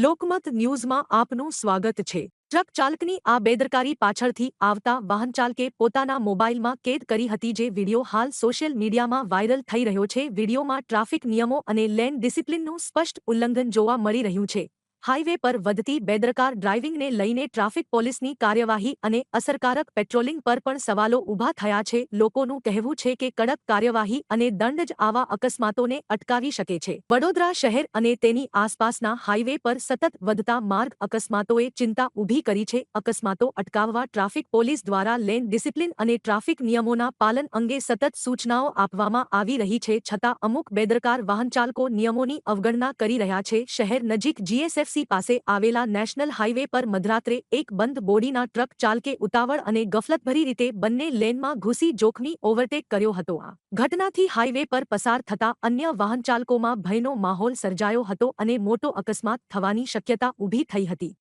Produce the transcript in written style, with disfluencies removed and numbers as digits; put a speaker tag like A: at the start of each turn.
A: લોકમત ન્યૂઝમાં આપનું સ્વાગત છે। ટ્રક ચાલકની આ બેદરકારી પાછળથી આવતા વાહનચાલકે પોતાના મોબાઈલમાં કેદ કરી હતી, જે વિડીયો હાલ સોશિયલ મીડિયામાં વાયરલ થઈ રહ્યો છે। વિડીયોમાં ટ્રાફિક નિયમો અને લેન ડિસિપ્લિનનું સ્પષ્ટ ઉલ્લંઘન જોવા મળી રહ્યું છે। હાઈવે પર વધતી બેદરકાર ડ્રાઇવિંગને લઈને ટ્રાફિક પોલીસની કાર્યવાહી અને અસરકારક પેટ્રોલિંગ પર પણ સવાલો ઊભા થયા છે। લોકોનું કહેવું છે કે કડક કાર્યવાહી અને દંડ જ આવા અકસ્માતોને અટકાવી શકે છે। વડોદરા શહેર અને તેની આસપાસના હાઈવે પર સતત વધતા માર્ગ અકસ્માતોએ ચિંતા ઊભી કરી છે। અકસ્માતો અટકાવવા ટ્રાફિક પોલીસ દ્વારા લેન ડિસિપ્લિન અને ટ્રાફિક નિયમોના પાલન અંગે સતત સૂચનાઓ આપવામાં આવી રહી છે, છતાં અમુક બેદરકાર વાહનચાલકો નિયમોની અવગણના કરી રહ્યા છે। શહેર નજીક GSFC પાસે આવેલા નેશનલ હાઈવે પર મધરાત્રે એક બંધ બોડીના ટ્રક ચાલકે ઉતાવળ અને ગફલતભરી રીતે બંને લેનમાં ઘૂસી જોખમી ઓવરટેક કર્યો હતો। આ ઘટનાથી હાઈવે પર પસાર થતા અન્ય વાહનચાલકોમાં ભયનો માહોલ સર્જાયો હતો અને મોટો અકસ્માત થવાની શક્યતા ઊભી થઈ હતી।